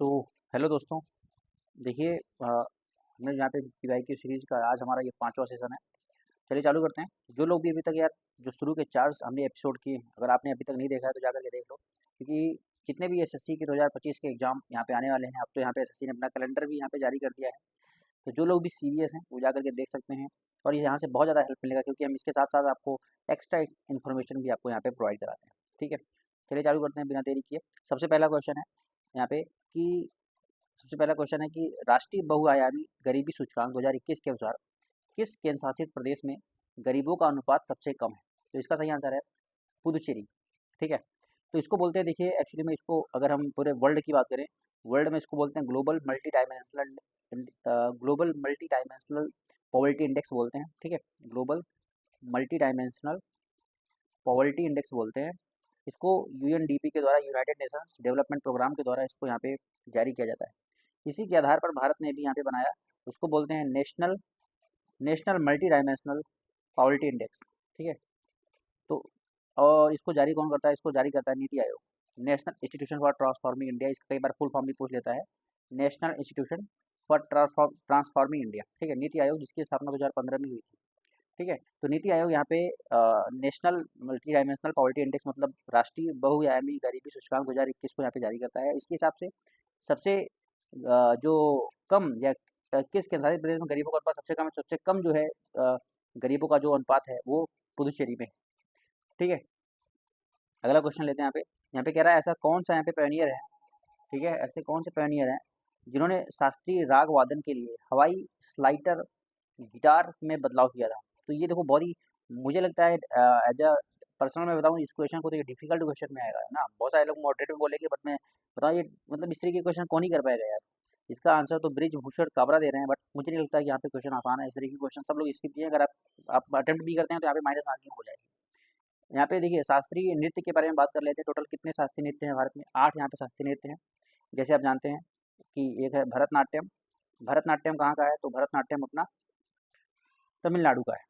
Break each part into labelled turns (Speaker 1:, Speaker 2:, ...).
Speaker 1: So hello दोस्तों। देखिए हमने यहाँ पे पीवाई की सीरीज का आज हमारा ये 5वां सेशन है। चलिए चालू करते हैं। जो लोग भी अभी तक यार जो शुरू के 4 हमने एपिसोड किए, अगर आपने अभी तक नहीं देखा है तो जाकर के देख लो, क्योंकि जितने भी एसएससी के 2025 के एग्जाम यहाँ पे आने वाले हैं, अब तो यहाँ पे एसएससी ने अपना कैलेंडर भी यहाँ पे जारी कर दिया है। तो जो लोग भी सीरियस हैं वो जाकर के देख सकते हैं, और ये यहाँ से बहुत ज़्यादा हेल्प मिलेगा, क्योंकि हम इसके साथ साथ आपको एक्स्ट्रा इन्फॉर्मेशन भी आपको यहाँ पे प्रोवाइड कराते हैं। ठीक है, चलिए चालू करते हैं बिना देरी किए। सबसे पहला क्वेश्चन है यहाँ पे कि सबसे पहला क्वेश्चन है कि राष्ट्रीय बहुआयामी गरीबी सूचकांक 2021 के अनुसार किस केंद्र शासित प्रदेश में गरीबों का अनुपात सबसे कम है? तो इसका सही आंसर है पुदुचेरी। ठीक है, तो इसको बोलते हैं, देखिए एक्चुअली में इसको अगर हम पूरे वर्ल्ड की बात करें, वर्ल्ड में इसको बोलते हैं global multi dimensional poverty index बोलते हैं। ठीक है, global multi dimensional poverty index बोलते हैं इसको। यूएनडीपी के द्वारा, यूनाइटेड नेशंस डेवलपमेंट प्रोग्राम के द्वारा इसको यहाँ पे जारी किया जाता है। इसी के आधार पर भारत ने भी यहाँ पे बनाया, उसको बोलते हैं national national multi dimensional poverty index. ठीक है, तो और इसको जारी कौन करता है? इसको जारी करता है NITI Aayog, national institution for transforming India. इसका कई बार फुल फॉर्म भी पूछ लेता है, national institution for transforming India. ठीक है, नीति आयोग जिसकी स्थापना 2015 में हुई थी। ठीक है, तो नीति आयोग यहाँ पे national multi dimensional poverty index मतलब राष्ट्रीय बहुआयामी गरीबी सूचकांक 2021 को यहाँ पे जारी करता है। इसके हिसाब से सबसे जो कम या किस केंद्रशासित प्रदेश में गरीबों का अनुपात सबसे कम है, सबसे कम जो है गरीबों का जो अनुपात है वो पुदुचेरी में है। ठीक है, अगला क्वेश्चन लेते हैं। यहाँ पे कह रहा है ऐसा कौन सा यहाँ पे पायनियर है, ठीक है, ऐसे कौन से पायनियर हैं जिन्होंने शास्त्रीय राग वादन के लिए हवाई स्लाइटर गिटार में बदलाव किया था? तो ये देखो बहुत ही, मुझे लगता है एज अ पर्सनल मैं बताऊँ इस क्वेश्चन को, तो ये डिफिकल्ट क्वेश्चन में आएगा, है ना। बहुत सारे लोग मॉडरेट में बोलेंगे, बट मैं बताऊँ ये मतलब इस तरीके के क्वेश्चन कौन ही कर पाएगा यार। इसका आंसर तो ब्रिज भूषण काबरा दे रहे हैं, बट मुझे नहीं लगता कि यहाँ पे क्वेश्चन आसान है। इस तरीके के क्वेश्चन सब लोग स्किप किए, अगर आप अटेम्प्ट भी करते हैं तो यहाँ पे माइनस मार्किंग हो जाएगी। यहाँ पे देखिए शास्त्रीय नृत्य के बारे में बात कर लेते हैं। टोटल कितने शास्त्रीय नृत्य हैं भारत में? 8 यहाँ पे शास्त्रीय नृत्य हैं। जैसे आप जानते हैं कि एक है भरतनाट्यम। भरतनाट्यम कहाँ का है? तो भरतनाट्यम अपना तमिलनाडु का है।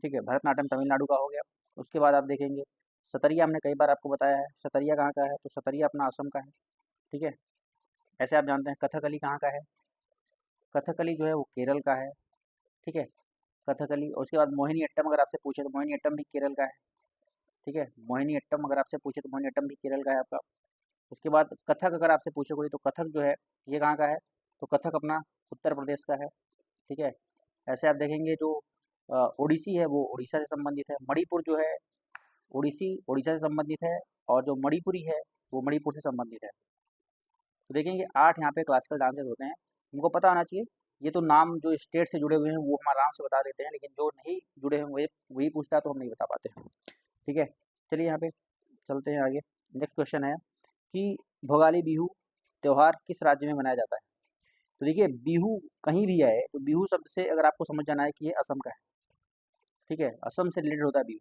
Speaker 1: ठीक है, भरतनाट्यम तमिलनाडु का हो गया। उसके बाद आप देखेंगे सतरिया, हमने कई बार आपको बताया है, सतरिया कहाँ का है? तो सतरिया अपना असम का है। ठीक है, ऐसे आप जानते हैं कथकली कहाँ का है? कथकली जो है वो केरल का है। ठीक है, कथकली। और उसके बाद मोहिनी अट्टम अगर आपसे पूछे तो मोहिनी अट्टम भी केरल का है। ठीक है, मोहिनी अट्टम अगर आपसे पूछे तो मोहिनी अट्टम भी केरल का है आपका। उसके बाद कथक अगर आपसे पूछे कोई, तो कथक जो है ये कहाँ का है? तो कथक अपना उत्तर प्रदेश का है। ठीक है, ऐसे आप देखेंगे जो ओडिसी है वो उड़ीसा से संबंधित है। मणिपुर जो है ओडिसी उड़ीसा से संबंधित है, और जो मणिपुरी है वो मणिपुर से संबंधित है। तो देखेंगे 8 यहाँ पे क्लासिकल डांसेस होते हैं, हमको पता होना चाहिए। ये तो नाम जो स्टेट से जुड़े हुए हैं वो हम आराम से बता देते हैं, लेकिन जो नहीं जुड़े हैं वही वही पूछता है तो हम नहीं बता पाते। ठीक है, चलिए यहाँ पे चलते हैं आगे। नेक्स्ट क्वेश्चन है कि भोगाली बिहू त्योहार किस राज्य में मनाया जाता है? तो देखिए बिहू कहीं भी आए तो बिहू शब्द से अगर आपको समझ जाना है कि ये असम का है। ठीक है, असम से रिलेटेड होता है बिहू,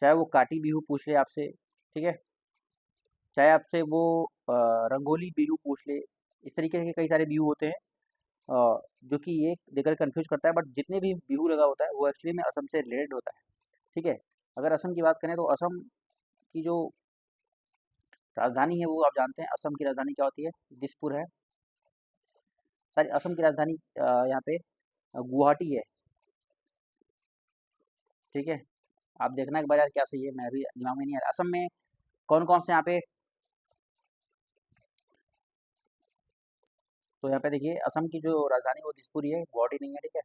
Speaker 1: चाहे वो काटी बिहू पूछ ले आपसे। ठीक है, चाहे आपसे वो रंगोली बिहू पूछ ले। इस तरीके के कई सारे बिहू होते हैं जो कि ये देकर कंफ्यूज करता है, बट जितने भी बिहू लगा होता है वो एक्चुअली में असम से रिलेटेड होता है। ठीक है, अगर असम की बात करें तो असम की जो राजधानी है वो आप जानते हैं, असम की राजधानी क्या होती है? दिसपुर है। सारी असम की राजधानी यहाँ पे गुवाहाटी है। ठीक है, आप देखना एक बार यार क्या सही है, मैं अभी दिमाग में नहीं आ रहा। असम में कौन कौन से यहाँ पे, तो यहाँ पे देखिए असम की जो राजधानी वो दिसपुर ही है, गुवाहाटी नहीं है। ठीक है,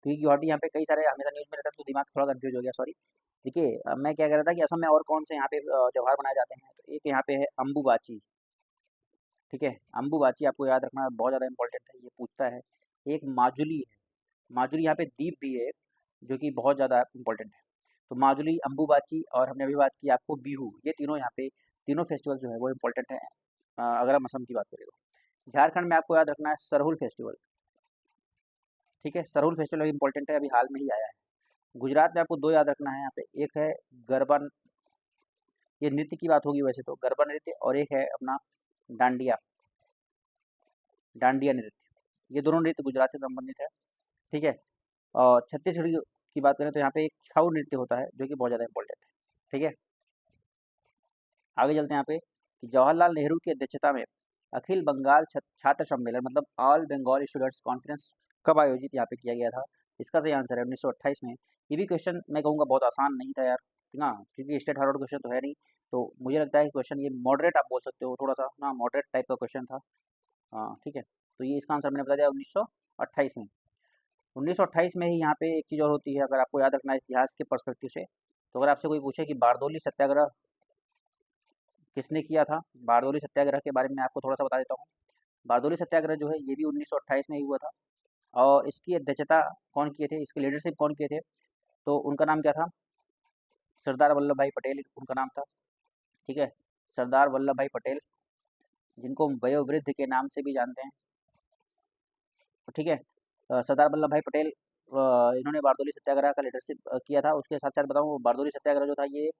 Speaker 1: क्योंकि गुवाहाटी यहाँ पे कई सारे हमेशा न्यूज़ में रहता है तो दिमाग थोड़ा कंफ्यूज हो गया, सॉरी। देखिए मैं क्या कह रहा था कि असम में और कौन से यहाँ पे त्योहार मनाए जाते हैं, तो एक यहाँ पे है अम्बुबाची। ठीक है, अम्बुबाची आपको याद रखना बहुत ज़्यादा इंपॉर्टेंट है, ये पूछता है। एक माजुली है, माजुली यहाँ पे द्वीप भी है जो कि बहुत ज़्यादा इंपॉर्टेंट है। तो माजुली, अम्बुबाची और हमने अभी बात की आपको बिहू, ये तीनों यहाँ पे तीनों फेस्टिवल जो है वो इंपॉर्टेंट है अगर हम असम की बात करें तो। झारखंड में आपको याद रखना है सरहुल फेस्टिवल। ठीक है, सरहुल फेस्टिवल इंपॉर्टेंट है, अभी हाल में ही आया है। गुजरात में आपको दो याद रखना है यहाँ पे, एक है गरबा, ये नृत्य की बात होगी वैसे तो, गरबा नृत्य, और एक है अपना डांडिया, डांडिया नृत्य। ये दोनों नृत्य गुजरात से संबंधित है। ठीक है, और छत्तीसगढ़ की बात करें तो यहाँ पे एक छऊ नृत्य होता है जो कि बहुत ज़्यादा इंपॉर्टेंट है। ठीक है, आगे चलते हैं यहाँ पे कि जवाहरलाल नेहरू की अध्यक्षता में अखिल बंगाल छात्र सम्मेलन मतलब ऑल बंगाल स्टूडेंट्स कॉन्फ्रेंस कब आयोजित यहाँ पे किया गया था? इसका सही आंसर है 1928 में। ये भी क्वेश्चन मैं कहूँगा बहुत आसान नहीं था यार, ना, क्योंकि स्टेट फॉरवर्ड क्वेश्चन तो है नहीं। तो मुझे लगता है कि क्वेश्चन ये मॉडरेट आप बोल सकते हो, थोड़ा सा ना मॉडरेट टाइप का क्वेश्चन था। हाँ ठीक है, तो ये इसका आंसर मैंने बता दिया 1928 में। 1928 में ही यहाँ पे एक चीज़ और होती है, अगर आपको याद रखना है इतिहास के पर्सपेक्टिव से, तो अगर आपसे कोई पूछे कि बारदोली सत्याग्रह किसने किया था, बारदोली सत्याग्रह के बारे में आपको थोड़ा सा बता देता हूँ। बारदोली सत्याग्रह जो है ये भी 1928 में ही हुआ था, और इसकी अध्यक्षता कौन किए थे, इसकी लीडरशिप कौन किए थे, तो उनका नाम क्या था? सरदार वल्लभ भाई पटेल उनका नाम था। ठीक है, सरदार वल्लभ भाई पटेल, जिनको हम वयोवृद्ध के नाम से भी जानते हैं। ठीक है, सरदार वल्लभ भाई पटेल इन्होंने बारदोली सत्याग्रह का लीडरशिप किया था। उसके साथ साथ बताऊँ, बारदोली सत्याग्रह जो था ये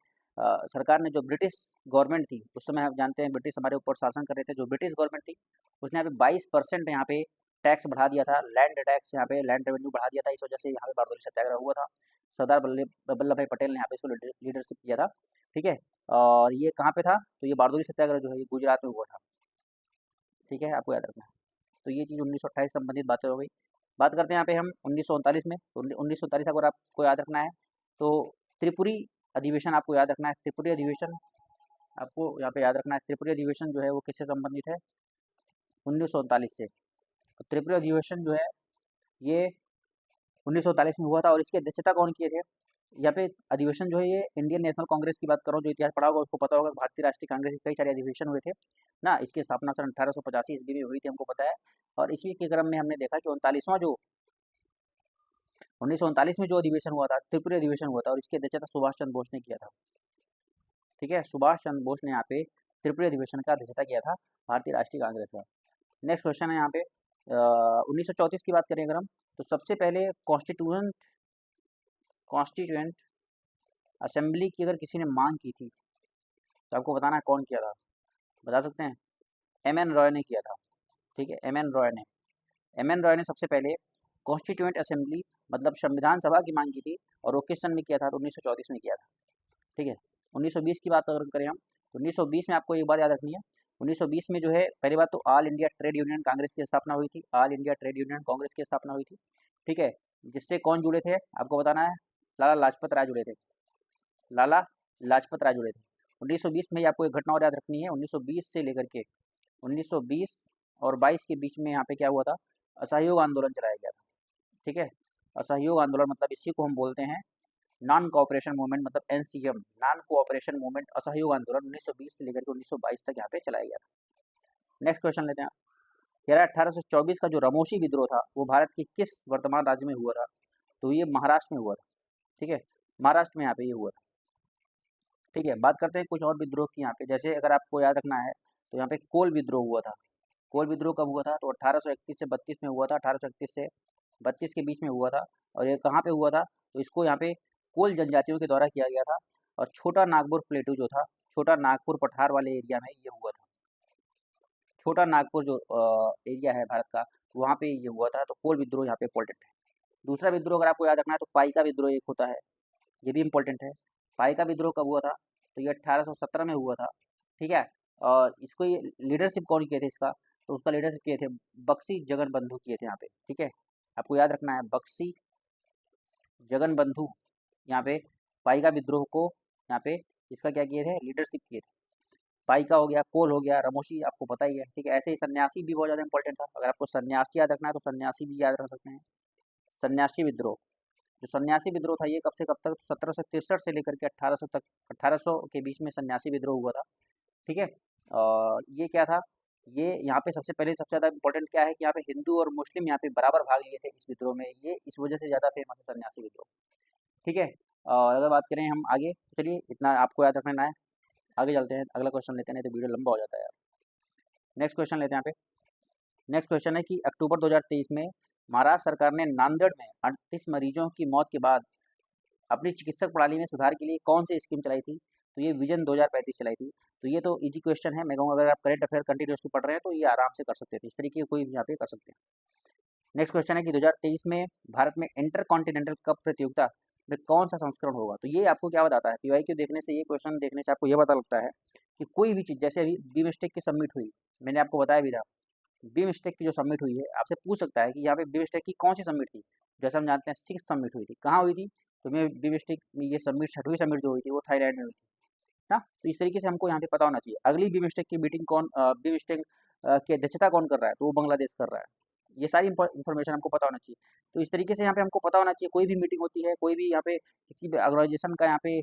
Speaker 1: सरकार ने, जो ब्रिटिश गवर्नमेंट थी उस समय, आप जानते हैं ब्रिटिश हमारे ऊपर शासन कर रहे थे, जो ब्रिटिश गवर्नमेंट थी उसने यहाँ पे 22% यहाँ पे टैक्स बढ़ा दिया था, लैंड टैक्स, यहाँ पे लैंड रेवेन्यू बढ़ा दिया था। इस वजह से यहाँ पे बारदोली सत्याग्रह हुआ था। सरदार वल्लभ वल्लभ भाई पटेल ने यहाँ पे इसको लीडरशिप किया था। ठीक है, और ये कहाँ पे था? तो ये बारदोली सत्याग्रह जो है ये गुजरात में हुआ था। ठीक है, आपको याद रखना है। तो ये चीज़ 1928 संबंधित बातें हो गई। बात करते हैं यहाँ पे हम 1939 में। तो 1939 अगर आपको याद रखना है तो त्रिपुरी अधिवेशन आपको याद रखना है। त्रिपुरी अधिवेशन आपको यहाँ पे याद रखना है। त्रिपुरी अधिवेशन जो है वो किससे संबंधित है? 1939 से। तो त्रिपुरी अधिवेशन जो है ये 1939 में हुआ था, और इसकी अध्यक्षता कौन किए थे? यहाँ पे अधिवेशन जो है ये इंडियन नेशनल कांग्रेस की बात कर रहा हूँ, जो इतिहास पढ़ा होगा उसको पता होगा, भारतीय राष्ट्रीय कांग्रेस के कई सारे अधिवेशन हुए थे ना। इसकी स्थापना सन 1885 ईस्वी में हुई थी, हमको पता है। और इसी के क्रम में हमने देखा कि 39वां जो 1939 में जो अधिवेशन हुआ था, त्रिपुरी अधिवेशन हुआ था, और इसकी अध्यक्षता सुभाष चंद्र बोस ने किया था। ठीक है, सुभाष चंद्र बोस ने यहाँ पे त्रिपुरी अधिवेशन का अध्यक्षता किया था भारतीय राष्ट्रीय कांग्रेस का। नेक्स्ट क्वेश्चन है यहाँ पे 1934 की बात करें अगर हम, तो सबसे पहले कॉन्स्टिट्यूएंट असेंबली की अगर किसी ने मांग की थी तो आपको बताना है कौन किया था, बता सकते हैं? एम एन रॉय ने किया था। ठीक है, एम एन रॉय ने सबसे पहले कॉन्स्टिट्यूएंट असेंबली मतलब संविधान सभा की मांग की थी, और वो किस सन में किया था? तो 1934 में किया था। ठीक है, 1920 की बात अगर करें हम, तो 1920 में आपको एक बात याद रखनी है। 1920 में जो है, पहली बात तो all India trade union Congress की स्थापना हुई थी। All India trade union Congress की स्थापना हुई थी। ठीक है, जिससे कौन जुड़े थे आपको बताना है? लाला लाजपत राय जुड़े थे। लाला लाजपत राय जुड़े थे 1920 में। ही आपको एक घटना और याद रखनी है, 1920 से लेकर के 1920 और 22 के बीच में यहाँ पे क्या हुआ था? असहयोग आंदोलन चलाया गया था। ठीक है, असहयोग आंदोलन मतलब इसी को हम बोलते हैं नॉन कोऑपरेशन मूवमेंट, मतलब एनसीएम, नॉन कोऑपरेशन मूवमेंट, असहयोग आंदोलन 1920 से लेकर के 1922 तक यहाँ पे चलाया गया था। नेक्स्ट क्वेश्चन लेते हैं। कह रहा है 1824 का जो रमोशी विद्रोह था वो भारत के किस वर्तमान राज्य में हुआ था? तो ये महाराष्ट्र में हुआ था। ठीक है, महाराष्ट्र में यहाँ पे ये हुआ था। ठीक है, बात करते हैं कुछ और विद्रोह की यहाँ पे, जैसे अगर आपको याद रखना है तो यहाँ पे कोल विद्रोह हुआ था। कोल विद्रोह कब हुआ था? तो 1831 से 32 में हुआ था। 1831 से 32 के बीच में हुआ था। और ये कहाँ पे हुआ था? तो इसको यहाँ पे कोल जनजातियों के द्वारा किया गया था, और छोटा नागपुर प्लेटू जो था, छोटा नागपुर पठार वाले एरिया में ये हुआ था। छोटा नागपुर जो एरिया है भारत का, वहाँ पे ये हुआ था। तो कोल विद्रोह यहाँ पे इंपॉर्टेंट है। दूसरा विद्रोह अगर आपको याद रखना है तो पाइका विद्रोह एक होता है, ये भी इंपॉर्टेंट है। पाइका विद्रोह कब हुआ था? तो ये 1817 में हुआ था। ठीक है, और इसको ये लीडरशिप कौन किए थे इसका? तो उसका लीडरशिप किए थे बक्सी जगन बंधु किए थे यहाँ पे। ठीक है, आपको याद रखना है बक्सी जगन बंधु यहाँ पे पाइका विद्रोह को यहाँ पे इसका क्या किए थे? लीडरशिप किए थे। पाइका हो गया, कोल हो गया, रमोशी आपको पता ही है। ठीक है, ऐसे ही सन्यासी भी बहुत ज़्यादा इंपॉर्टेंट था। अगर आपको सन्यासी याद रखना है तो सन्यासी भी याद रख सकते हैं। सन्यासी विद्रोह, जो सन्यासी विद्रोह था ये कब से कब तक? 1763 से लेकर के 1800 तक, 1800 के बीच में सन्यासी विद्रोह हुआ था। ठीक है, ये क्या था? ये यहाँ पे सबसे पहले सबसे ज़्यादा इंपॉर्टेंट क्या है कि यहाँ पे हिंदू और मुस्लिम यहाँ पे बराबर भाग लिए थे इस विद्रोह में, ये इस वजह से ज़्यादा फेमस है सन्यासी विद्रोह। ठीक है, और अगर बात करें हम आगे, तो चलिए इतना आपको याद रखना है। आगे चलते हैं, अगला क्वेश्चन लेते हैं, नहीं तो वीडियो लंबा हो जाता है यार। नेक्स्ट क्वेश्चन लेते हैं यहाँ पे। नेक्स्ट क्वेश्चन है कि अक्टूबर 2023 में महाराष्ट्र सरकार ने नांदेड़ में 38 मरीजों की मौत के बाद अपनी चिकित्सक प्रणाली में सुधार के लिए कौन सी स्कीम चलाई थी? तो ये विजन 2035 चलाई थी। तो ये तो इजी क्वेश्चन है, मैं कहूँगा अगर आप करंट अफेयर कंटिन्यूसली पढ़ रहे हैं तो ये आराम से कर सकते थे, इस तरीके कोई भी यहाँ पे कर सकते हैं। नेक्स्ट क्वेश्चन है कि 2023 में भारत में इंटर कॉन्टिनेंटल कप प्रतियोगिता में कौन सा संस्करण होगा। तो ये आपको क्या बताता है, पीवाईक्यू देखने से, ये क्वेश्चन देखने से आपको ये पता लगता है कि कोई भी चीज़, जैसे अभी बीमस्टेक की सबमिट हुई, मैंने आपको बताया भी था, बीमस्टेक की जो सबमिट हुई है, आपसे पूछ सकता है कि यहाँ पे बीमस्टेक की कौन सी सबमिट थी। जैसे हम जानते हैं 6th सबमिट हुई थी, कहाँ हुई थी, तो मैं बीमस्टेक में ये सबमिट 6वीं सबमिट जो हुई थी वो थाईलैंड में हुई थी ना। तो इस तरीके से हमको यहाँ पे पता होना चाहिए। अगली बीमस्टेक की मीटिंग कौन, बीमस्टेक की अध्यक्षता कौन कर रहा है, तो वो बांग्लादेश कर रहा है। ये सारी इन्फॉर्मेशन हमको पता होना चाहिए। तो इस तरीके से यहाँ पे हमको पता होना चाहिए, कोई भी मीटिंग होती है, कोई भी यहाँ पे किसी भी ऑर्गेनाइजेशन का यहाँ पे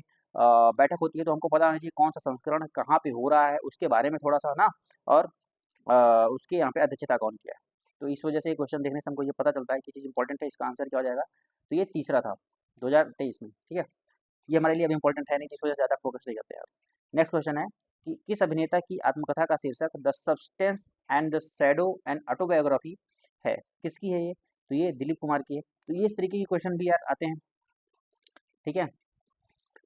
Speaker 1: बैठक होती है, तो हमको पता होना चाहिए कौन सा संस्करण कहाँ पे हो रहा है, उसके बारे में थोड़ा सा ना, और उसके यहाँ पे अध्यक्षता कौन किया है। तो इस वजह से ये क्वेश्चन देखने से हमको ये पता चलता है कि चीज़ इंपॉर्टेंट है, इसका आंसर क्या हो जाएगा। तो ये तीसरा था 2023 में, ठीक है। ये हमारे लिए अभी इंपॉर्टेंट है नहीं, कि इस वजह से ज़्यादा फोकस नहीं करते हैं। नेक्स्ट क्वेश्चन है कि किस अभिनेता की आत्मकथा का शीर्षक the substance and the shadow and autobiography है, किसकी है ये, तो ये दिलीप कुमार की है। तो ये इस तरीके के क्वेश्चन भी यार आते हैं, ठीक है।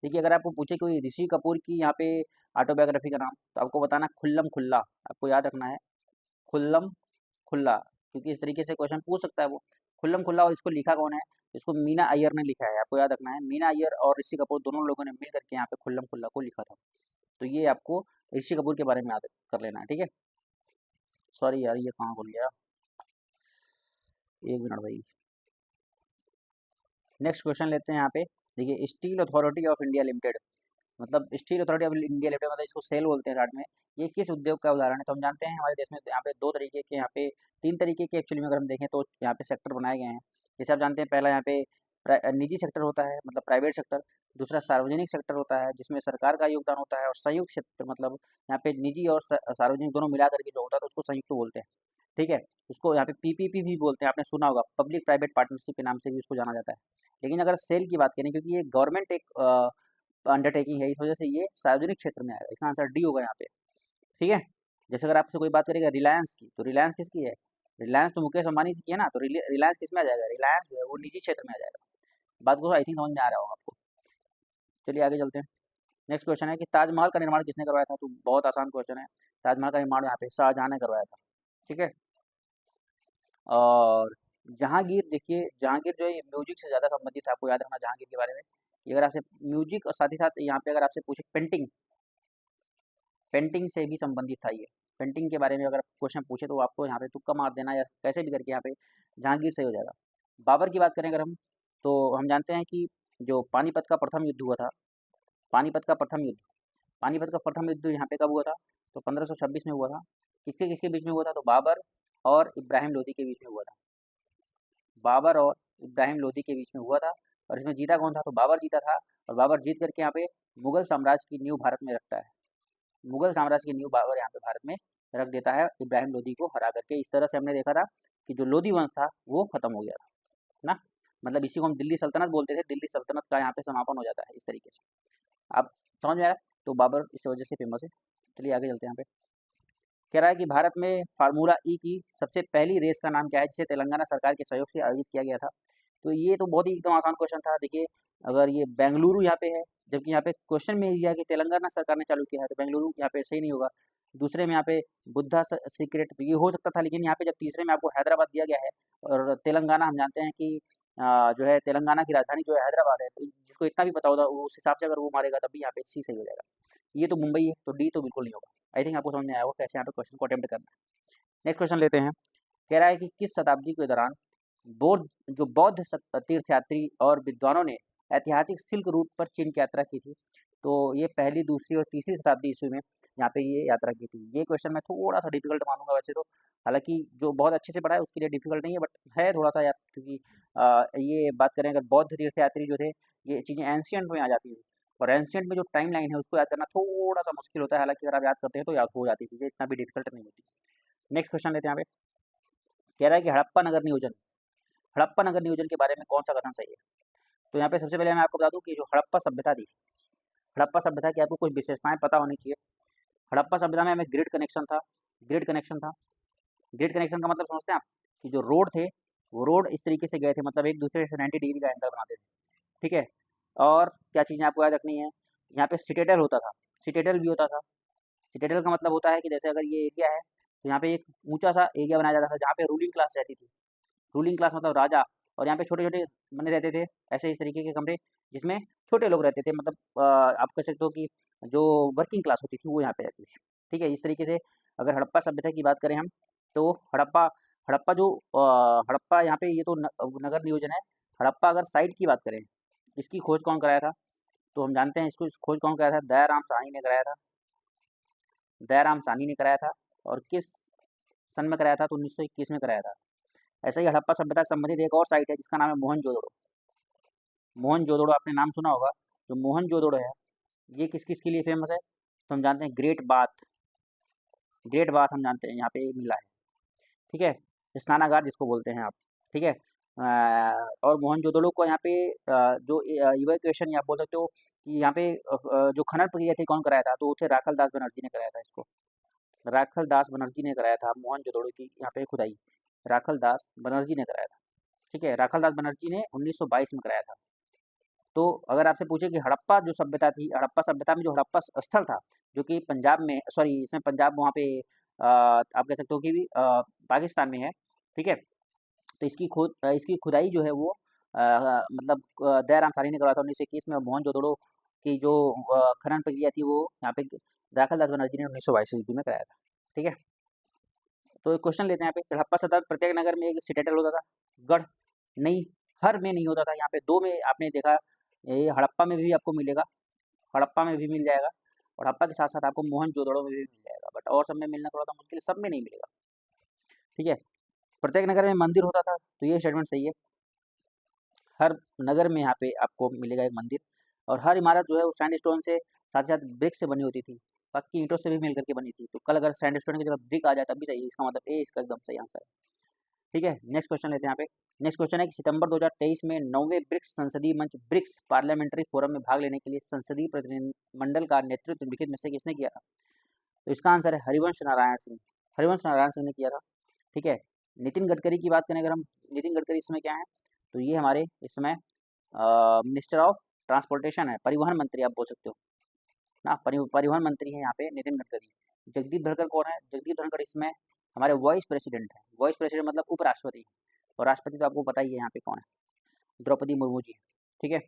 Speaker 1: देखिए, अगर आपको पूछे कोई ऋषि कपूर की यहाँ पे ऑटोबायोग्राफी का नाम, तो आपको बताना खुल्लम खुल्ला, आपको याद रखना है खुल्लम खुल्ला, क्योंकि इस तरीके से क्वेश्चन पूछ सकता है वो। खुल्लम खुल्ला, और इसको लिखा कौन है, इसको मीना अय्यर ने लिखा है, आपको याद रखना है। मीना अय्यर और ऋषि कपूर दोनों लोगों ने मिल करके यहाँ पे खुल्लम खुल्ला को लिखा था। तो ये आपको ऋषि कपूर के बारे में याद कर लेना है, ठीक है। सॉरी यार, ये कहाँ भूल गया, एक मिनट भाई। नेक्स्ट क्वेश्चन लेते हैं यहाँ पे। देखिए, steel authority of India limited, मतलब steel authority of India limited, मतलब इसको सेल बोलते हैं शॉर्ट में। ये किस उद्योग का उदाहरण है, तो हम जानते हैं हमारे देश में यहाँ पे दो तरीके के, यहाँ पे तीन तरीके के एक्चुअली में अगर हम देखें तो यहाँ पे सेक्टर बनाए गए हैं। जैसे आप जानते हैं, पहला यहाँ पे निजी सेक्टर होता है, मतलब प्राइवेट सेक्टर। दूसरा सार्वजनिक सेक्टर होता है, जिसमें सरकार का योगदान होता है। और संयुक्त क्षेत्र, मतलब यहाँ पे निजी और सार्वजनिक दोनों मिला करके जो होता है, तो उसको संयुक्त बोलते हैं, ठीक है। उसको यहाँ पे पीपीपी भी बोलते हैं, आपने सुना होगा, पब्लिक प्राइवेट पार्टनरशिप के नाम से भी उसको जाना जाता है। लेकिन अगर सेल की बात करें, क्योंकि ये गवर्नमेंट एक अंडरटेकिंग है, इस वजह से ये सार्वजनिक क्षेत्र में आएगा, इसका आंसर डी होगा यहाँ पे, ठीक है। जैसे अगर आपसे कोई बात करेगा रिलायंस की, तो रिलायंस किसकी है, रिलायंस तो मुकेश अंबानी की है ना, तो रिलायंस किस में आ जाएगा, रिलायंस जो है वो निजी क्षेत्र में आ जाएगा। बात को आई थिंक समझ में आ रहा होगा आपको। चलिए आगे चलते हैं। नेक्स्ट क्वेश्चन है कि ताजमहल का निर्माण किसने करवाया था, तो बहुत आसान क्वेश्चन है। ताजमहल का निर्माण यहाँ पे शाहजहां ने करवाया था, ठीक है। और जहांगीर, देखिए जहांगीर जो है ये म्यूजिक से ज़्यादा संबंधित है, आपको याद रखना जहांगीर के बारे में। ये अगर आपसे म्यूजिक और साथ ही साथ यहाँ पे अगर आपसे पूछे पेंटिंग, पेंटिंग से भी संबंधित था ये। पेंटिंग के बारे में अगर क्वेश्चन पूछे, तो आपको यहाँ पे तुक्का मार देना, या कैसे भी करके यहाँ पे जहांगीर से हो जाएगा। बाबर की बात करें अगर हम, तो हम जानते हैं कि जो पानीपत का प्रथम युद्ध हुआ था, पानीपत का प्रथम युद्ध, पानीपत का प्रथम युद्ध यहाँ पे कब हुआ था, तो 1526 में हुआ था। किसके किसके बीच में हुआ था, तो बाबर और इब्राहिम लोदी के बीच में हुआ था। बाबर और इब्राहिम लोदी के बीच में हुआ था। और इसमें जीता कौन था, तो बाबर जीता था। और बाबर जीत करके यहाँ पे मुगल साम्राज्य की नींव भारत में रखता है। मुगल साम्राज्य की नींव बाबर यहाँ पे भारत में रख देता है, इब्राहिम लोदी को हरा करके। इस तरह से हमने देखा था कि जो लोदी वंश था वो खत्म हो गया था ना। मतलब इसी को हम दिल्ली सल्तनत बोलते थे, दिल्ली सल्तनत का यहाँ पे समापन हो जाता है इस तरीके से। आप समझ में आया, तो बाबर इस वजह से फेमस है। चलिए आगे चलते हैं। यहाँ पे कह रहा है कि भारत में फार्मूला ई की सबसे पहली रेस का नाम क्या है, जिसे तेलंगाना सरकार के सहयोग से आयोजित किया गया था। तो ये तो बहुत ही एकदम आसान क्वेश्चन था। देखिए, अगर ये बेंगलुरु यहाँ पे है, जबकि यहाँ पे क्वेश्चन में दिया कि तेलंगाना सरकार ने चालू किया है, तो बेंगलुरु यहाँ पे सही नहीं होगा। दूसरे में यहाँ पे बुद्धा सीक्रेट, तो ये हो सकता था, लेकिन यहाँ पे जब तीसरे में आपको हैदराबाद दिया गया है, और तेलंगाना हम जानते हैं कि जो है तेलंगाना की राजधानी जो है हैदराबाद है, तो जिसको इतना भी पता होगा उस हिसाब से अगर वो मारेगा, तभी यहाँ पे सी सही हो जाएगा। ये तो मुंबई है, तो डी तो बिल्कुल नहीं होगा। आई थिंक आपको समझ में आया होगा कैसे यहाँ पे क्वेश्चन को अटेम्प्ट करना है। नेक्स्ट क्वेश्चन लेते हैं। कह रहा है कि किस शताब्दी के दौरान बौद्ध तीर्थयात्री और विद्वानों ने ऐतिहासिक सिल्क रूट पर चीन की यात्रा की थी। तो ये पहली, दूसरी और तीसरी शताब्दी ईस्वी में यहाँ पे ये यात्रा की थी। ये क्वेश्चन मैं थोड़ा सा डिफिकल्ट मानूंगा वैसे तो, हालांकि जो बहुत अच्छे से पढ़ा है उसके लिए डिफिकल्ट नहीं है, बट है थोड़ा सा यार, क्योंकि ये बात करें अगर बौद्ध तीर्थयात्री जो थे, ये चीज़ें एंशियंट में आ जाती हैं। और एंशियंट में जो टाइम लाइन है उसको याद करना थोड़ा सा मुश्किल होता है, हालांकि अगर आप याद करते हैं तो याद हो जाती है चीज़ें, इतना भी डिफिकल्ट नहीं होती। नेक्स्ट क्वेश्चन लेते हैं। यहाँ पे कह रहा है कि हड़प्पा नगर नियोजन, हड़प्पा नगर नियोजन के बारे में कौन सा कथन सही है। तो यहाँ पे सबसे पहले मैं आपको बता दूं कि जो हड़प्पा सभ्यता थी, हड़प्पा सभ्यता की आपको कुछ विशेषताएं पता होनी चाहिए। हड़प्पा सभ्यता में हमें ग्रिड कनेक्शन था, ग्रिड कनेक्शन था। ग्रिड कनेक्शन का मतलब समझते हैं आप, कि जो रोड थे वो रोड इस तरीके से गए थे, मतलब एक दूसरे से 90 डिग्री का एंगल बनाते थे, ठीक है। और क्या चीज़ें आपको याद रखनी है, यहाँ पे सिटेडल होता था, सिटेडल भी होता था। सिटेडल का मतलब होता है कि जैसे अगर ये एरिया है, तो यहाँ पे एक ऊंचा सा एरिया बनाया जाता था जहाँ पे रूलिंग क्लास रहती थी। रूलिंग क्लास मतलब राजा, और यहाँ पे छोटे छोटे बने रहते थे ऐसे इस तरीके के कमरे, जिसमें छोटे लोग रहते थे, मतलब आप कह सकते हो कि जो वर्किंग क्लास होती थी वो यहाँ पे रहती थी। ठीक है, इस तरीके से अगर हड़प्पा सभ्यता की बात करें हम, तो हड़प्पा हड़प्पा जो हड़प्पा यहाँ पे ये तो नगर नियोजन है। हड़प्पा अगर साइट की बात करें, इसकी खोज कौन कराया था, तो हम जानते हैं इसको खोज कौन कराया था, दयाराम साहनी ने कराया था। दयाराम साहनी ने कराया था। और किस सन में कराया था, तो 1921 में कराया था। ऐसा ही हड़प्पा सभ्यता से संबंधित एक और साइट है जिसका नाम है मोहनजोदड़ो। मोहनजोदड़ो आपने नाम सुना होगा। जो मोहनजोदड़ो है ये किस किस के लिए फेमस है, तो हम जानते हैं ग्रेट बाथ हम जानते हैं यहाँ पे मिला है। ठीक है, स्नानागार जिसको बोलते हैं आप। ठीक है, और मोहनजोदड़ो को यहाँ पे जो इवैक्यूएशन या बोल सकते हो कि यहाँ पे जो खनन प्रक्रिया थी कौन कराया था, तो वो थे राखल दास बनर्जी ने कराया था इसको। राखल दास बनर्जी ने कराया था मोहनजोदड़ो की यहाँ पे खुदाई, राखल दास बनर्जी ने कराया था। ठीक है, राखल दास बनर्जी ने 1922 में कराया था। तो अगर आपसे पूछे कि हड़प्पा जो सभ्यता थी, हड़प्पा सभ्यता में जो हड़प्पा स्थल था, जो कि पंजाब में, सॉरी इसमें पंजाब वहाँ पे आप कह सकते हो कि भी पाकिस्तान में है। ठीक है, तो इसकी खुदाई जो है वो मतलब दयाराम साहनी ने करवाया था 1921 में। और मोहनजोदड़ो की जो खनन प्रक्रिया थी वो यहाँ पे राखल दास बनर्जी ने 1922 ईस्वी में कराया था। ठीक है, तो एक क्वेश्चन लेते हैं यहाँ पे। हड़प्पा सभ्यता प्रत्येक नगर में एक सिटाडेल होता था, गढ़ नहीं, हर में नहीं होता था, यहाँ पे दो में आपने देखा। ये हड़प्पा में भी आपको मिलेगा, हड़प्पा में भी मिल जाएगा, और हड़प्पा के साथ साथ आपको मोहनजोदड़ो में भी मिल जाएगा, बट और सब में मिलना थोड़ा सा मुश्किल है, सब में नहीं मिलेगा। ठीक है, प्रत्येक नगर में मंदिर होता था, तो ये स्टेटमेंट सही है। हर नगर में यहाँ पे आपको मिलेगा एक मंदिर, और हर इमारत जो है वो सैंडस्टोन से साथ ही साथ ब्रिक से बनी होती थी, पक्की ईंटों से भी मिल करके बनी थी। तो कल अगर सैंडस्टोन की जगह ब्रिक आ जाए तब भी सही है, इसका मतलब ए इसका एकदम सही आंसर है। ठीक है, नेक्स्ट क्वेश्चन लेते हैं यहाँ पे। नेक्स्ट क्वेश्चन है कि सितंबर 2023 में 9वें ब्रिक्स संसदीय मंच ब्रिक्स पार्लियामेंट्री फोरम में भाग लेने के लिए संसदीय प्रतिनिधिमंडल का नेतृत्व निम्नलिखित में से किसने किया था, तो इसका आंसर है हरिवंश नारायण सिंह। हरिवंश नारायण सिंह ने किया था। ठीक है, नितिन गडकरी की बात करें अगर हम, नितिन गडकरी इस समय क्या है, तो ये हमारे इस समय मिनिस्टर ऑफ ट्रांसपोर्टेशन है, परिवहन मंत्री आप बोल सकते हो ना, परिवहन मंत्री है यहाँ पे नितिन गडकरी। जगदीप धनखड़ कौन है, जगदीप धनखड़ इसमें हमारे वाइस प्रेसिडेंट है। वाइस प्रेसिडेंट मतलब उपराष्ट्रपति, और राष्ट्रपति तो आपको पता ही है यहाँ पे कौन है, द्रौपदी मुर्मू जी। ठीक है,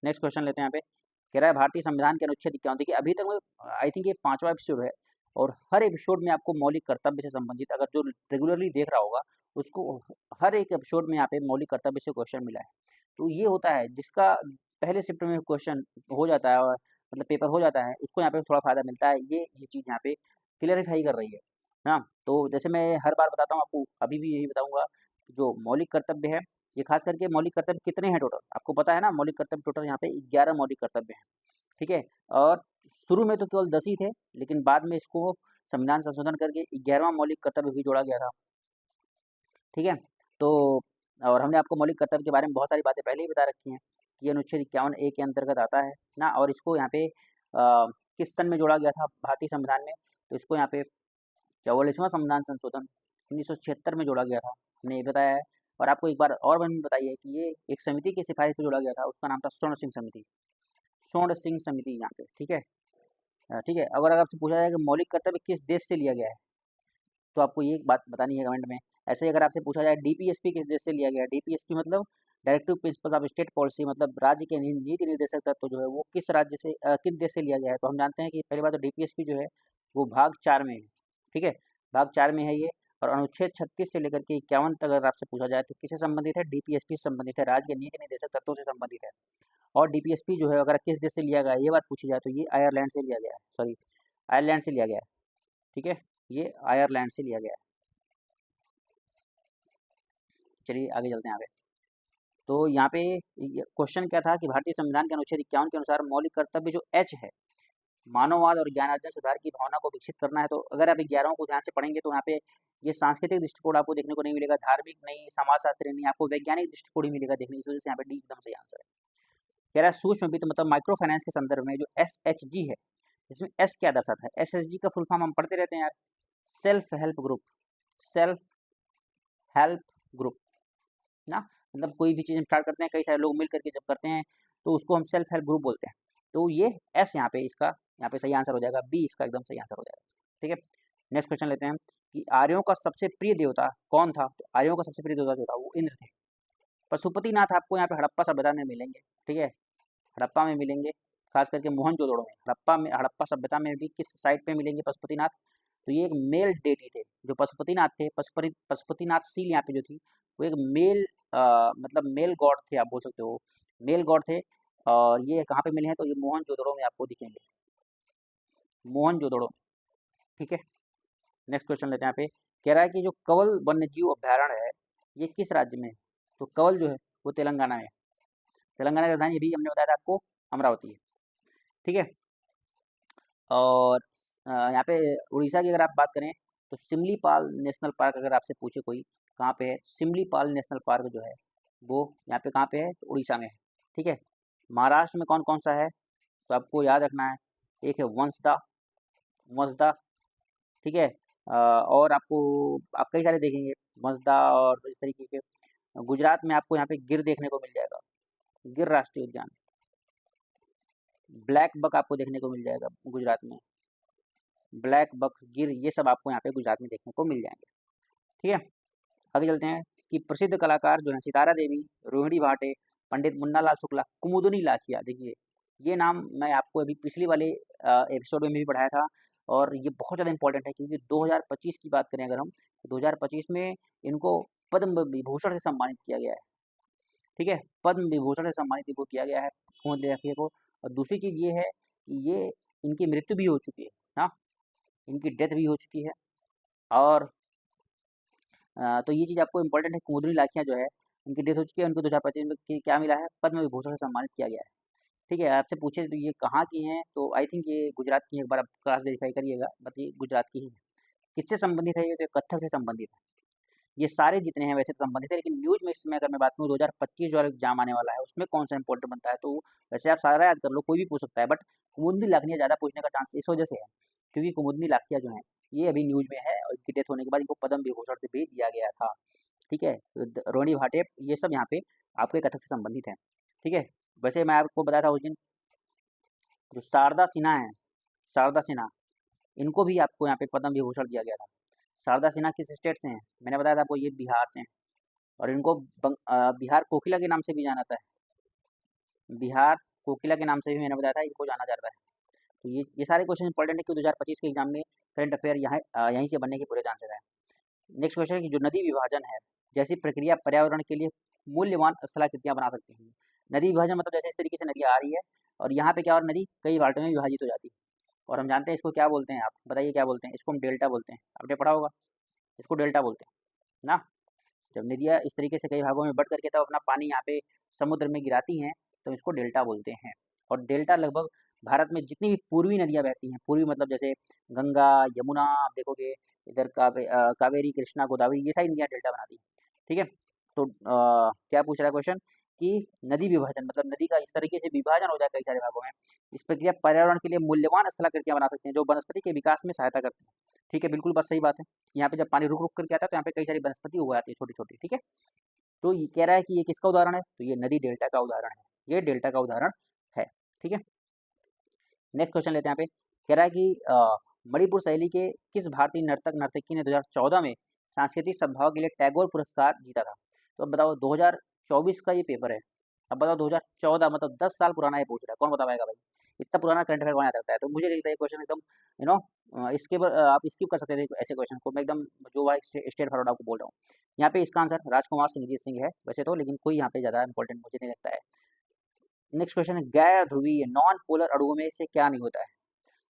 Speaker 1: नेक्स्ट क्वेश्चन लेते हैं यहाँ पे। कह रहा है भारतीय संविधान के अनुच्छेद 51, देखिए अभी तक मैं आई थिंक ये 5वां एपिसोड है, और हर एपिसोड में आपको मौलिक कर्तव्य से संबंधित, अगर जो रेगुलरली देख रहा होगा उसको हर एक एपिसोड में यहाँ पे मौलिक कर्तव्य से क्वेश्चन मिला है। तो ये होता है जिसका पहले शिफ्ट में क्वेश्चन हो जाता है, और मतलब पेपर हो जाता है, उसको यहाँ पे थोड़ा फायदा मिलता है। ये चीज़ यहाँ पे क्लियरिफाई कर रही है ना। तो जैसे मैं हर बार बताता हूँ आपको, अभी भी यही बताऊंगा, जो मौलिक कर्तव्य है, ये खास करके मौलिक कर्तव्य कितने हैं टोटल, आपको पता है ना, मौलिक कर्तव्य टोटल यहाँ पे 11 मौलिक कर्तव्य हैं। ठीक है, और शुरू में तो केवल 10 ही थे, लेकिन बाद में इसको संविधान संशोधन करके 11वां मौलिक कर्तव्य भी जोड़ा गया था। ठीक है, तो और हमने आपको मौलिक कर्तव्य के बारे में बहुत सारी बातें पहले ही बता रखी हैं कि ये अनुच्छेद 51A के अंतर्गत आता है ना, और इसको यहाँ पे किस सन में जोड़ा गया था भारतीय संविधान में, तो इसको यहाँ पे 44वां संविधान संशोधन 1976 में जोड़ा गया था, हमने ये बताया है। और आपको एक बार और मैंने बताइए कि ये एक समिति की सिफारिश पर जोड़ा गया था, उसका नाम था स्वर्ण सिंह समिति, स्वर्ण सिंह समिति यहाँ पे। ठीक है, ठीक है, अगर आपसे पूछा जाए कि मौलिक कर्तव्य किस देश से लिया गया है, तो आपको ये बात बतानी है कमेंट में। ऐसे ही अगर आपसे पूछा जाए डीपीएसपी किस देश से लिया गया है, डीपीएसपी मतलब directive principles of state policy, मतलब राज्य के नीति निर्देशक तत्व जो है वो किस राज्य से किस देश से लिया गया है, तो हम जानते हैं कि पहली बात तो डीपीएसपी जो है वो भाग 4 में है। ठीक है, भाग 4 में है ये, और अनुच्छेद 36 से लेकर के 51 तक अगर आपसे पूछा जाए तो किससे संबंधित है, डीपीएसपी से संबंधित है, राज्य के नीति निर्देशक तत्वों से संबंधित है। और डीपीएसपी जो है अगर किस देश से लिया गया है ये बात पूछी जाए तो ये आयरलैंड से लिया गया है, सॉरी आयरलैंड से लिया गया है। ठीक है, ये आयरलैंड से लिया गया है। चलिए आगे चलते हैं यहाँ पे। तो यहाँ पे क्वेश्चन क्या था कि भारतीय संविधान के अनुच्छेद 51 के अनुसार मौलिक कर्तव्य जो एच है, मानववाद और ज्ञानार्जन सुधार की भावना को विकसित करना है। तो अगर आप 11 को ध्यान से पढ़ेंगे तो यहाँ पे ये सांस्कृतिक दृष्टिकोण आपको देखने को नहीं मिलेगा, धार्मिक नहीं, समाजशास्त्री नहीं, आपको वैज्ञानिक दृष्टिकोण ही मिलेगा देखने, इस वजह से यहाँ पे डी एकदम सही आंसर है। कह रहा है सूक्ष्म वित्त मतलब माइक्रो फाइनेंस के संदर्भ में जो SHG है, इसमें एस क्या दर्शाता है, SHG का फुल फॉर्म हम पढ़ते रहते हैं यार, self help group, self help group ना, मतलब कोई भी चीज़ हम स्टार्ट करते हैं, कई सारे लोग मिल करके जब करते हैं तो उसको हम सेल्फ हेल्प ग्रुप बोलते हैं। तो ये एस यहाँ पे इसका यहाँ पे सही आंसर हो जाएगा, बी इसका एकदम सही आंसर हो जाएगा। ठीक है, नेक्स्ट क्वेश्चन लेते हैं कि आर्यों का सबसे प्रिय देवता कौन था, तो आर्यों का सबसे प्रिय देवता जो था वो इंद्र थे। पशुपतिनाथ आपको यहाँ पे हड़प्पा सभ्यता में मिलेंगे, ठीक है, हड़प्पा में मिलेंगे, खास करके मोहनजोदड़ो में। हड़प्पा सभ्यता में भी किस साइट पे मिलेंगे पशुपतिनाथ? तो ये एक मेल डेटी थे जो पशुपतिनाथ थे। पशुपतिनाथ सील यहाँ पे जो थी वो एक मेल मतलब मेल गॉड थे, आप बोल सकते हो मेल गॉड थे। और ये कहाँ पे मिले हैं? तो ये मोहनजोदड़ो में आपको दिखेंगे, मोहनजोदड़ो, ठीक है। नेक्स्ट क्वेश्चन लेते हैं यहाँ पे। कह रहा है कि जो कवल वन्यजीव अभ्यारण्य है ये किस राज्य में है? तो कवल जो है वो तेलंगाना में है। तेलंगाना की राजधानी ये भी हमने बताया था आपको अमरावती है, ठीक है। और यहाँ पे उड़ीसा की अगर आप बात करें तो सिमलीपाल नेशनल पार्क अगर आपसे पूछे कोई कहाँ पे है, सिमलीपाल नेशनल पार्क जो है वो यहाँ पे कहाँ पे है? तो उड़ीसा में है, ठीक है। महाराष्ट्र में कौन कौन सा है? तो आपको याद रखना है, एक है वंसदा, वंसदा, ठीक है। और आपको आप कई सारे देखेंगे वंसदा और इस तरीके के। गुजरात में आपको यहाँ पे गिर देखने को मिल जाएगा, गिर राष्ट्रीय उद्यान। ब्लैक बक आपको देखने को मिल जाएगा गुजरात में, ब्लैक बक, गिर, ये सब आपको यहाँ पे गुजरात में देखने को मिल जाएंगे, ठीक है। आगे चलते हैं कि प्रसिद्ध कलाकार जो है सितारा देवी, रोहिणी भाटे, पंडित मुन्नालाल शुक्ला, कुमुदनी लाखिया। देखिए ये नाम मैं आपको अभी पिछली वाले एपिसोड में भी पढ़ाया था और ये बहुत ज़्यादा इंपॉर्टेंट है क्योंकि 2025 की बात करें अगर हम, तो 2025 में इनको पद्म विभूषण से सम्मानित किया गया है, ठीक है। पद्म विभूषण से सम्मानित इनको किया गया है कुमुदनी लाखिया को। और दूसरी चीज़ ये है कि ये इनकी मृत्यु भी हो चुकी है, हाँ, इनकी डेथ भी हो चुकी है। और तो ये चीज़ आपको इंपॉर्टेंट है, कुमुदनी लाखिया जो है उनकी डेथ हो चुकी है, उनको 2025 में क्या मिला है? पद्म विभूषण से सम्मानित किया गया है, ठीक है। आपसे पूछे तो ये कहाँ की हैं? तो आई थिंक ये गुजरात की हैं, एक बार आप क्रॉस वेरीफाई करिएगा, बट ये गुजरात की ही है। किससे संबंधित है? ये तो कथक से संबंधित है। ये सारे जितने हैं वैसे तो संबंधित है, लेकिन न्यूज में इसमें अगर मैं बात करूँ 2025 जो एग्जाम आने वाला है उसमें कौन सा इंपॉर्टेंट बनता है, तो वैसे आप सारा याद कर लो, कोई भी पूछ सकता है, बट कुमुदनी लाखिया ज़्यादा पूछने का चांस इस वजह से है क्योंकि कुमुदनी लाखिया जो है ये अभी न्यूज में है और इनकी डेथ होने के बाद इनको पद्म विभूषण से भी दिया गया था, ठीक है। रोहिणी भाटे ये सब यहाँ पे आपके कथक से संबंधित हैं, ठीक है। वैसे मैं आपको बताया था उस दिन जो शारदा सिन्हा है, शारदा सिन्हा, इनको भी आपको यहाँ पे पद्म विभूषण दिया गया था। शारदा सिन्हा किस स्टेट से हैं? मैंने बताया था आपको ये बिहार से हैं और इनको बिहार कोकिला के नाम से भी जाना जाता है, बिहार कोकिला के नाम से भी मैंने बताया था इनको जाना जाता है। तो ये सारे क्वेश्चन इंपॉर्टेंट है कि 2025 के एग्जाम में करंट अफेयर यहाँ यहीं से बनने के पूरे चांसेस हैं। नेक्स्ट क्वेश्चन है कि जो नदी विभाजन है जैसी प्रक्रिया पर्यावरण के लिए मूल्यवान स्थलाकृतियाँ बना सकती हैं। नदी विभाजन मतलब जैसे इस तरीके से नदी आ रही है और यहाँ पे क्या और नदी कई वार्डों में विभाजित हो जाती है और हम जानते हैं इसको क्या बोलते हैं, आप बताइए क्या बोलते हैं? इसको हम डेल्टा बोलते हैं, आपने पढ़ा होगा, इसको डेल्टा बोलते हैं ना। जब नदियाँ इस तरीके से कई भागों में बढ़ करके तब अपना पानी यहाँ पे समुद्र में गिराती हैं तो इसको डेल्टा बोलते हैं। और डेल्टा लगभग भारत में जितनी भी पूर्वी नदियाँ बहती हैं, पूर्वी मतलब जैसे गंगा, यमुना, आप देखोगे इधर कावेरी, कृष्णा, गोदावरी, ये सारी नदियाँ डेल्टा बनाती हैं, ठीक है। तो क्या पूछ रहा है क्वेश्चन कि नदी विभाजन मतलब नदी का इस तरीके से विभाजन हो जाए कई सारे भागों में, इस प्रक्रिया पर्यावरण के लिए मूल्यवान स्थलाकृतियाँ बना सकते हैं जो वनस्पति के विकास में सहायता करती हैं, ठीक है। बिल्कुल बस सही बात है। यहाँ पे जब पानी रुक रुक करके आता है तो यहाँ पे कई सारी वनस्पति उग आती है छोटी छोटी, ठीक है। तो ये कह रहा है कि ये किसका उदाहरण है? तो ये नदी डेल्टा का उदाहरण है, ये डेल्टा का उदाहरण है, ठीक है। नेक्स्ट क्वेश्चन लेते हैं यहाँ पे। कह रहा है कि मणिपुर शैली के किस भारतीय नर्तक नर्तकी ने 2014 में सांस्कृतिक सद्भाव के लिए टैगोर पुरस्कार जीता था? तो अब बताओ 2024 का ये पेपर है, अब बताओ 2014 मतलब 10 साल पुराना ये पूछ रहा है, कौन बता पाएगा भाई? इतना पुराना करंट अफेयर कौन याद रखता है? तो मुझे लगता है ये क्वेश्चन एकदम यू नो इसके आप स्किप कर सकते थे ऐसे क्वेश्चन को, मैं एकदम जो है स्ट्रेट फॉरवर्ड आपको बोल रहा हूँ। यहाँ पे इसका आंसर राजकुमार सिंह सिंह है वैसे तो, लेकिन कोई यहाँ पे ज़्यादा इंपॉर्टेंट मुझे नहीं लगता है। नेक्स्ट क्वेश्चन है गैर ध्रुवीय नॉन पोलर अणुओं में से क्या नहीं होता है?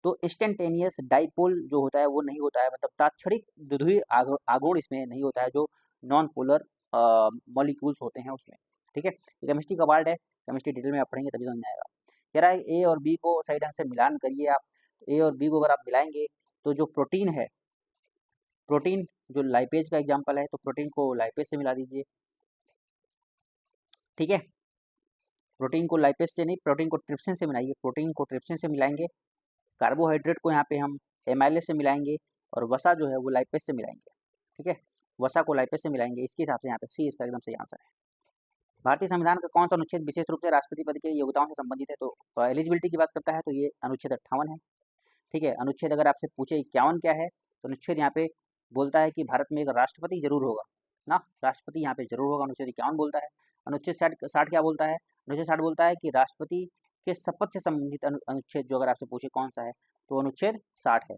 Speaker 1: तो इंस्टेंटेनियस डाइपोल जो होता है वो नहीं होता है, मतलब तात्क्षणिक द्विध्रुवीय आघूर्ण इसमें नहीं होता है जो नॉन पोलर मॉलिक्यूल्स होते हैं उसमें, ठीक है। केमिस्ट्री का पार्ट है, केमिस्ट्री डिटेल में आप पढ़ेंगे तभी समझ में आएगा। कह रहा है ए और बी को सही ढंग से मिलान करिए आप। ए और बी को अगर आप मिलाएंगे तो जो प्रोटीन है, प्रोटीन जो लाइपेज का एग्जाम्पल है, तो प्रोटीन को लाइपेज से मिला दीजिए, ठीक है। प्रोटीन को लाइपेज से नहीं, प्रोटीन को ट्रिप्सिन से मिलाइए, प्रोटीन को ट्रिप्सिन से मिलाएंगे। कार्बोहाइड्रेट को यहाँ पे हम एमाइलेज से मिलाएंगे और वसा जो है वो लाइपेज से मिलाएंगे, ठीक है। वसा को लाइपेज से मिलाएंगे, इसके हिसाब से यहाँ पे सी इसका एकदम सही आंसर है। भारतीय संविधान का कौन सा अनुच्छेद विशेष रूप से राष्ट्रपति पद के योग्यताओं से संबंधित है? तो एलिजिबिलिटी की बात करता है तो ये अनुच्छेद 58 है, ठीक है। अनुच्छेद अगर आपसे पूछे 51 क्या है, तो अनुच्छेद यहाँ पे बोलता है कि भारत में एक राष्ट्रपति जरूर होगा ना, राष्ट्रपति यहाँ पे जरूर होगा, अनुच्छेद 51 बोलता है। अनुच्छेद 60 क्या बोलता है? अनुच्छेद 60 बोलता है कि राष्ट्रपति के शपथ से संबंधित अनुच्छेद जो अगर आपसे पूछे कौन सा है, तो अनुच्छेद 60 है।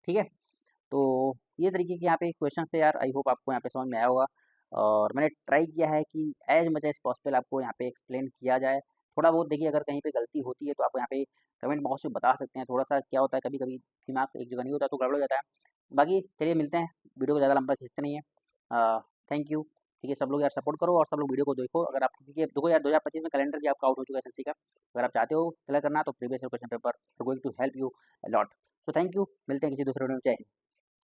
Speaker 1: ठीक है, तो ये तरीके के यहाँ पे क्वेश्चन थे यार। आई होप आपको यहाँ पे समझ में आया होगा, और मैंने ट्राई किया है कि एज मच एज पॉसिबल आपको यहाँ पे एक्सप्लेन किया जाए। थोड़ा बहुत देखिए, अगर कहीं पे गलती होती है तो आप यहाँ पे कमेंट बॉक्स में बता सकते हैं। थोड़ा सा क्या होता है, कभी कभी दिमाग एक जगह नहीं होता तो गड़बड़ हो जाता है। बाकी चलिए मिलते हैं, वीडियो को ज़्यादा लंबा खींचते नहीं है। Thank you. ठीक है, सब लोग यार सपोर्ट करो और सब लोग वीडियो को देखो। अगर आप, क्योंकि देखो यार 2025 में कैलेंडर भी आपका आउट हो चुका है एसएससी का। अगर आप चाहते हो क्लियर करना तो previous question paper going to help you lot. So thank you, मिलते हैं किसी दूसरे वीडियो में। जय हिंद।